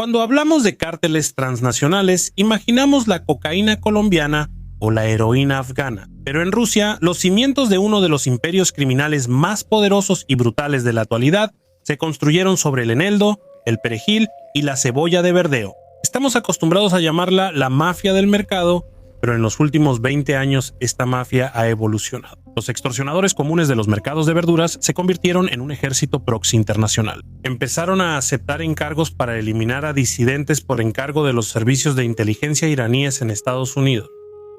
Cuando hablamos de cárteles transnacionales, imaginamos la cocaína colombiana o la heroína afgana. Pero en Rusia, los cimientos de uno de los imperios criminales más poderosos y brutales de la actualidad se construyeron sobre el eneldo, el perejil y la cebolla de verdeo. Estamos acostumbrados a llamarla la mafia del mercado, pero en los últimos 20 años esta mafia ha evolucionado. Los extorsionadores comunes de los mercados de verduras se convirtieron en un ejército proxy internacional. Empezaron a aceptar encargos para eliminar a disidentes por encargo de los servicios de inteligencia iraníes en Estados Unidos.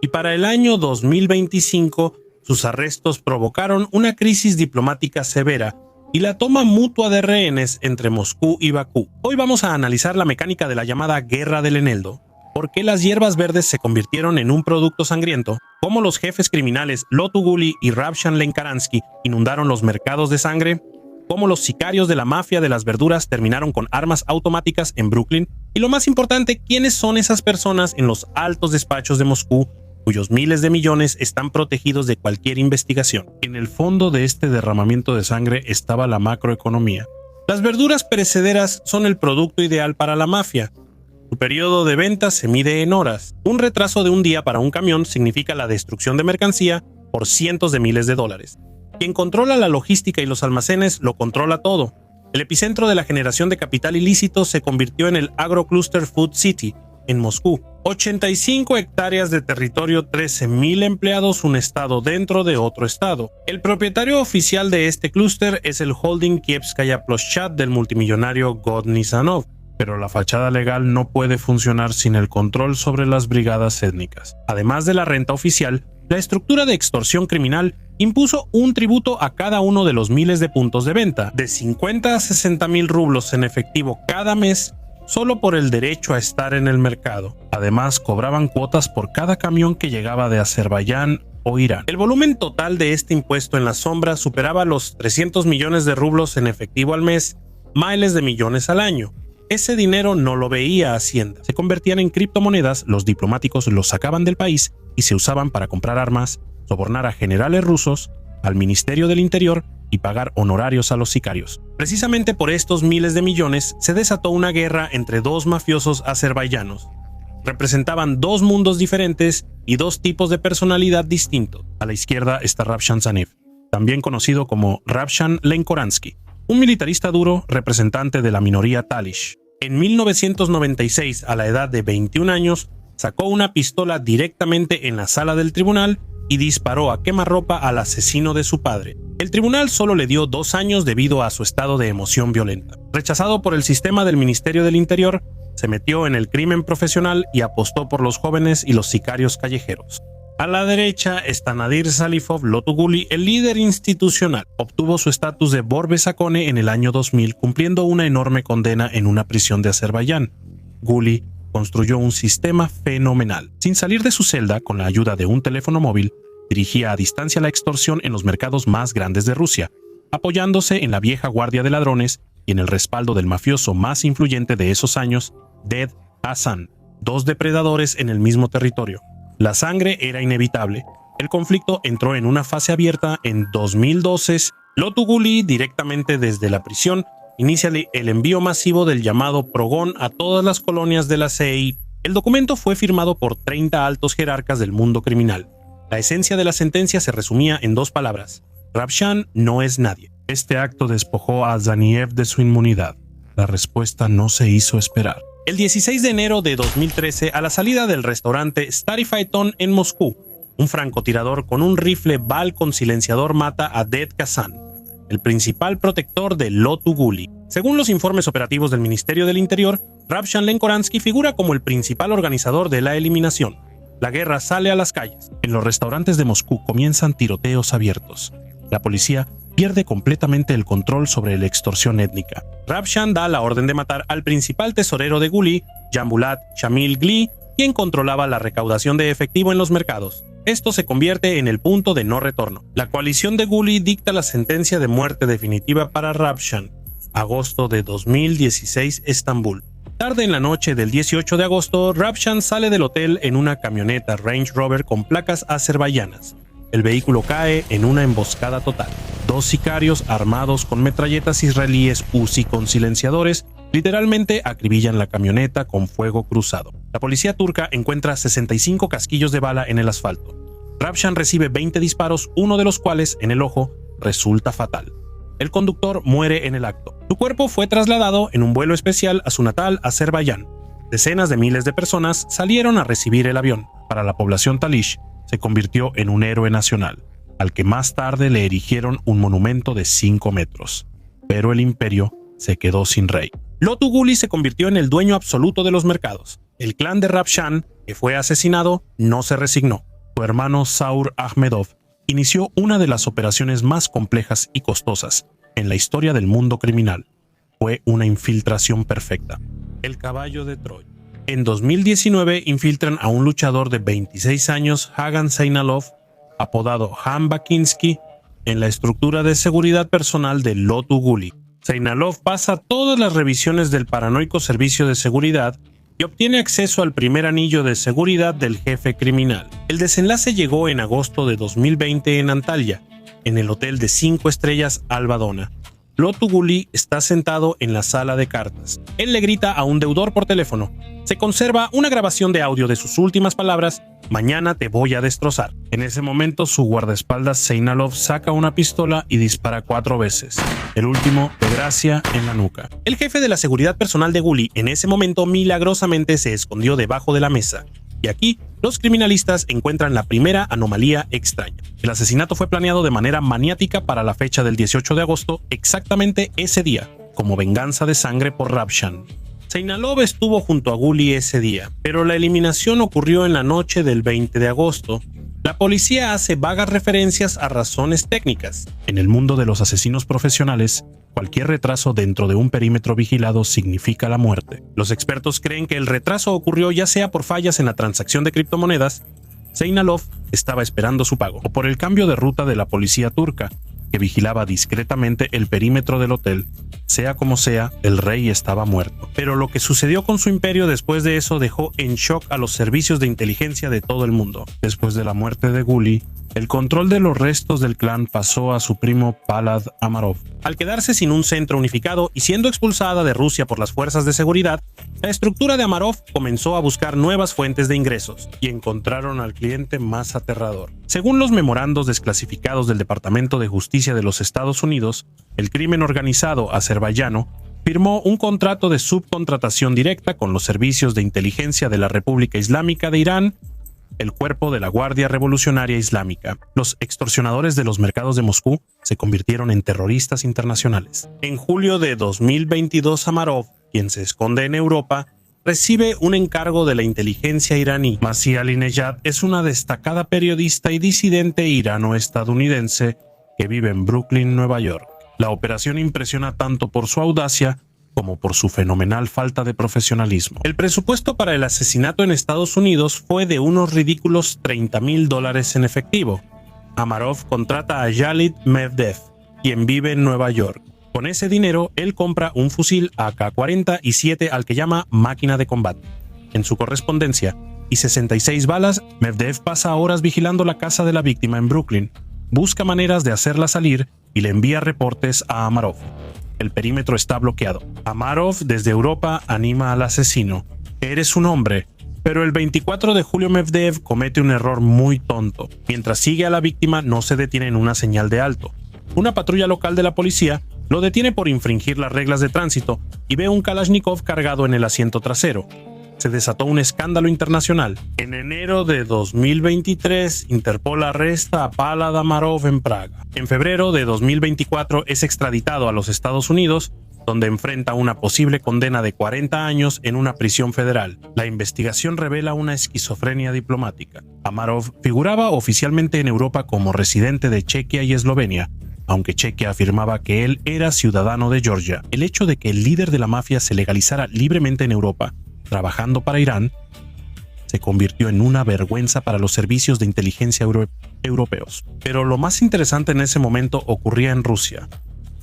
Y para el año 2025, sus arrestos provocaron una crisis diplomática severa y la toma mutua de rehenes entre Moscú y Bakú. Hoy vamos a analizar la mecánica de la llamada Guerra del Eneldo, por qué las hierbas verdes se convirtieron en un producto sangriento, cómo los jefes criminales Lotuguli y Ravshan Lenkaransky inundaron los mercados de sangre, cómo los sicarios de la mafia de las verduras terminaron con armas automáticas en Brooklyn, y lo más importante, quiénes son esas personas en los altos despachos de Moscú cuyos miles de millones están protegidos de cualquier investigación. En el fondo de este derramamiento de sangre estaba la macroeconomía. Las verduras perecederas son el producto ideal para la mafia. Su periodo de venta se mide en horas. Un retraso de un día para un camión significa la destrucción de mercancía por cientos de miles de dólares. Quien controla la logística y los almacenes lo controla todo. El epicentro de la generación de capital ilícito se convirtió en el AgroCluster Food City, en Moscú. 85 hectáreas de territorio, 13.000 empleados, un estado dentro de otro estado. El propietario oficial de este clúster es el holding Kievskaya Ploshchad del multimillonario Godny Sanov, pero la fachada legal no puede funcionar sin el control sobre las brigadas étnicas. Además de la renta oficial, la estructura de extorsión criminal impuso un tributo a cada uno de los miles de puntos de venta, de 50 a 60.000 rublos en efectivo cada mes, solo por el derecho a estar en el mercado. Además, cobraban cuotas por cada camión que llegaba de Azerbaiyán o Irán. El volumen total de este impuesto en la sombra superaba los 300 millones de rublos en efectivo al mes, miles de millones al año. Ese dinero no lo veía Hacienda. Se convertían en criptomonedas, los diplomáticos los sacaban del país y se usaban para comprar armas, sobornar a generales rusos, al Ministerio del Interior y pagar honorarios a los sicarios. Precisamente por estos miles de millones se desató una guerra entre dos mafiosos azerbaiyanos. Representaban dos mundos diferentes y dos tipos de personalidad distintos. A la izquierda está Ravshan Zanev, también conocido como Ravshan Lenkaransky, un militarista duro representante de la minoría Talish. En 1996, a la edad de 21 años, sacó una pistola directamente en la sala del tribunal y disparó a quemarropa al asesino de su padre. El tribunal solo le dio 2 años debido a su estado de emoción violenta. Rechazado por el sistema del Ministerio del Interior, se metió en el crimen profesional y apostó por los jóvenes y los sicarios callejeros. A la derecha está Nadir Salifov Lotuguli, el líder institucional. Obtuvo su estatus de Borbesakone en el año 2000, cumpliendo una enorme condena en una prisión de Azerbaiyán. Guli construyó un sistema fenomenal. Sin salir de su celda, con la ayuda de un teléfono móvil, dirigía a distancia la extorsión en los mercados más grandes de Rusia, apoyándose en la vieja guardia de ladrones y en el respaldo del mafioso más influyente de esos años, Ded Hassan, dos depredadores en el mismo territorio. La sangre era inevitable. El conflicto entró en una fase abierta en 2012. Lotuguli, directamente desde la prisión, inicia el envío masivo del llamado Progón a todas las colonias de la CEI. El documento fue firmado por 30 altos jerarcas del mundo criminal. La esencia de la sentencia se resumía en 2 palabras: Ravshan no es nadie. Este acto despojó a Zaniev de su inmunidad. La respuesta no se hizo esperar. El 16 de enero de 2013, a la salida del restaurante Stary Phaeton en Moscú, un francotirador con un rifle Bal con silenciador mata a Ded Kazan, el principal protector de Lotuguli. Según los informes operativos del Ministerio del Interior, Ravshan Lenkaransky figura como el principal organizador de la eliminación. La guerra sale a las calles. En los restaurantes de Moscú comienzan tiroteos abiertos. La policía pierde completamente el control sobre la extorsión étnica. Ravshan da la orden de matar al principal tesorero de Guli, Jambulat Shamil Gli, quien controlaba la recaudación de efectivo en los mercados. Esto se convierte en el punto de no retorno. La coalición de Guli dicta la sentencia de muerte definitiva para Ravshan. Agosto de 2016, Estambul. Tarde en la noche del 18 de agosto, Ravshan sale del hotel en una camioneta Range Rover con placas azerbaiyanas. El vehículo cae en una emboscada total. 2 sicarios armados con metralletas israelíes Uzi con silenciadores Literalmente acribillan la camioneta con fuego cruzado. La policía turca encuentra 65 casquillos de bala en el asfalto. Ravshan recibe 20 disparos, uno de los cuales, en el ojo, resulta fatal. El conductor muere en el acto. Su cuerpo fue trasladado en un vuelo especial a su natal Azerbaiyán. Decenas de miles de personas salieron a recibir el avión. Para la población talish, se convirtió en un héroe nacional, al que más tarde le erigieron un monumento de 5 metros. Pero el imperio se quedó sin rey. Lothu Guli se convirtió en el dueño absoluto de los mercados. El clan de Ravshan, que fue asesinado, no se resignó. Su hermano Saur Ahmedov inició una de las operaciones más complejas y costosas en la historia del mundo criminal. Fue una infiltración perfecta. El caballo de Troya. En 2019 infiltran a un luchador de 26 años, Hagan Seinalov, apodado Han Bakinsky, en la estructura de seguridad personal de Lothu Guli. Seinalov pasa todas las revisiones del paranoico servicio de seguridad y obtiene acceso al primer anillo de seguridad del jefe criminal. El desenlace llegó en agosto de 2020 en Antalya, en el hotel de 5 estrellas Albadona. Lothu Guli está sentado en la sala de cartas. Él le grita a un deudor por teléfono. Se conserva una grabación de audio de sus últimas palabras: "Mañana te voy a destrozar". En ese momento, su guardaespaldas Seinalov saca una pistola y dispara 4 veces. El último, de gracia, en la nuca. El jefe de la seguridad personal de Guli en ese momento milagrosamente se escondió debajo de la mesa. Y aquí, los criminalistas encuentran la primera anomalía extraña. El asesinato fue planeado de manera maniática para la fecha del 18 de agosto, exactamente ese día, como venganza de sangre por Ravshan. Seinalov estuvo junto a Guli ese día, pero la eliminación ocurrió en la noche del 20 de agosto. La policía hace vagas referencias a razones técnicas. En el mundo de los asesinos profesionales, cualquier retraso dentro de un perímetro vigilado significa la muerte. Los expertos creen que el retraso ocurrió ya sea por fallas en la transacción de criptomonedas, Seinalov estaba esperando su pago, o por el cambio de ruta de la policía turca, que vigilaba discretamente el perímetro del hotel. Sea como sea, el rey estaba muerto. Pero lo que sucedió con su imperio después de eso dejó en shock a los servicios de inteligencia de todo el mundo. Después de la muerte de Guli, el control de los restos del clan pasó a su primo Palad Amarov. Al quedarse sin un centro unificado y siendo expulsada de Rusia por las fuerzas de seguridad, la estructura de Amarov comenzó a buscar nuevas fuentes de ingresos y encontraron al cliente más aterrador. Según los memorandos desclasificados del Departamento de Justicia de los Estados Unidos, el crimen organizado azerbaiyano firmó un contrato de subcontratación directa con los servicios de inteligencia de la República Islámica de Irán, el cuerpo de la Guardia Revolucionaria Islámica. Los extorsionadores de los mercados de Moscú se convirtieron en terroristas internacionales. En julio de 2022, Amarov, quien se esconde en Europa, recibe un encargo de la inteligencia iraní. Masih Alinejad es una destacada periodista y disidente irano-estadounidense que vive en Brooklyn, Nueva York. La operación impresiona tanto por su audacia como por su fenomenal falta de profesionalismo. El presupuesto para el asesinato en Estados Unidos fue de unos ridículos $30,000 en efectivo. Amarov contrata a Yalid Mevdev, quien vive en Nueva York. Con ese dinero, él compra un fusil AK-47 al que llama máquina de combate. En su correspondencia, y 66 balas, Mevdev pasa horas vigilando la casa de la víctima en Brooklyn, busca maneras de hacerla salir y le envía reportes a Amarov. El perímetro está bloqueado. Amarov, desde Europa, anima al asesino. Eres un hombre. Pero el 24 de julio Mevdev comete un error muy tonto. Mientras sigue a la víctima, no se detiene en una señal de alto. Una patrulla local de la policía lo detiene por infringir las reglas de tránsito y ve un Kalashnikov cargado en el asiento trasero. Se desató un escándalo internacional. En enero de 2023, Interpol arresta a Palad Amarov en Praga. En febrero de 2024 es extraditado a los Estados Unidos, donde enfrenta una posible condena de 40 años en una prisión federal. La investigación revela una esquizofrenia diplomática. Amarov figuraba oficialmente en Europa como residente de Chequia y Eslovenia, aunque Chequia afirmaba que él era ciudadano de Georgia. El hecho de que el líder de la mafia se legalizara libremente en Europa, trabajando para Irán, se convirtió en una vergüenza para los servicios de inteligencia europeos. Pero lo más interesante en ese momento ocurría en Rusia.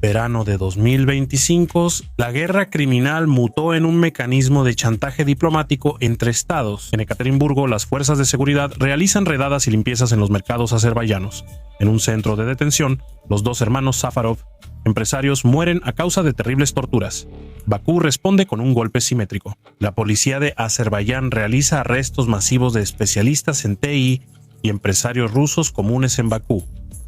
Verano de 2025, la guerra criminal mutó en un mecanismo de chantaje diplomático entre estados. En Ekaterimburgo, las fuerzas de seguridad realizan redadas y limpiezas en los mercados azerbaiyanos. En un centro de detención, los dos hermanos Safarov Empresarios mueren a causa de terribles torturas. Bakú responde con un golpe simétrico. La policía de Azerbaiyán realiza arrestos masivos de especialistas en TI y empresarios rusos comunes en Bakú,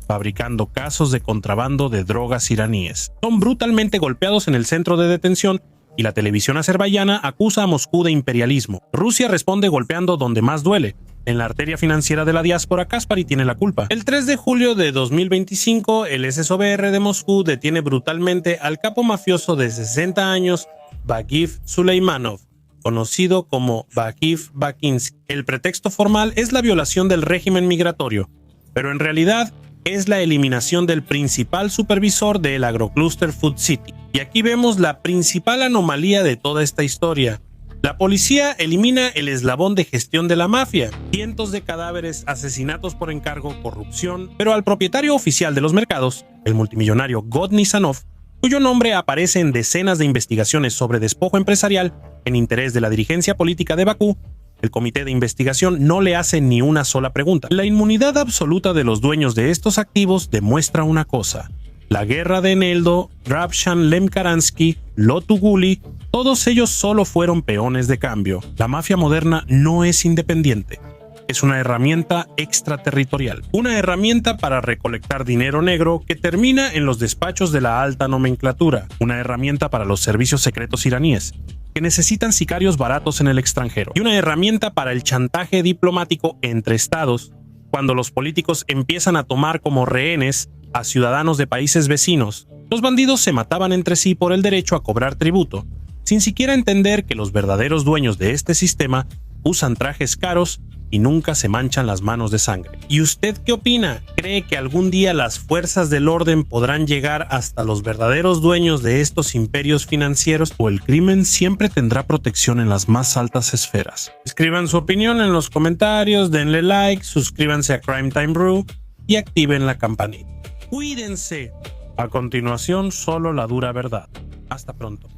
fabricando casos de contrabando de drogas iraníes. Son brutalmente golpeados en el centro de detención y la televisión azerbaiyana acusa a Moscú de imperialismo. Rusia responde golpeando donde más duele. En la arteria financiera de la diáspora, Kaspary tiene la culpa. El 3 de julio de 2025, el SSOBR de Moscú detiene brutalmente al capo mafioso de 60 años, Bagif Suleimanov, conocido como Bagif Bakinsky. El pretexto formal es la violación del régimen migratorio, pero en realidad es la eliminación del principal supervisor del agroclúster Food City. Y aquí vemos la principal anomalía de toda esta historia. La policía elimina el eslabón de gestión de la mafia, cientos de cadáveres, asesinatos por encargo, corrupción, pero al propietario oficial de los mercados, el multimillonario Godny Sanov, cuyo nombre aparece en decenas de investigaciones sobre despojo empresarial en interés de la dirigencia política de Bakú, el comité de investigación no le hace ni una sola pregunta. La inmunidad absoluta de los dueños de estos activos demuestra una cosa. La guerra de Eneldo, Ravshan Lemkaransky, Lotu Guli, todos ellos solo fueron peones de cambio. La mafia moderna no es independiente. Es una herramienta extraterritorial. Una herramienta para recolectar dinero negro que termina en los despachos de la alta nomenclatura. Una herramienta para los servicios secretos iraníes, que necesitan sicarios baratos en el extranjero. Y una herramienta para el chantaje diplomático entre estados, cuando los políticos empiezan a tomar como rehenes a ciudadanos de países vecinos. Los bandidos se mataban entre sí por el derecho a cobrar tributo, sin siquiera entender que los verdaderos dueños de este sistema usan trajes caros y nunca se manchan las manos de sangre. ¿Y usted qué opina? ¿Cree que algún día las fuerzas del orden podrán llegar hasta los verdaderos dueños de estos imperios financieros, o el crimen siempre tendrá protección en las más altas esferas? Escriban su opinión en los comentarios, denle like, suscríbanse a Crime Time Brew y activen la campanita. ¡Cuídense! A continuación, solo la dura verdad. Hasta pronto.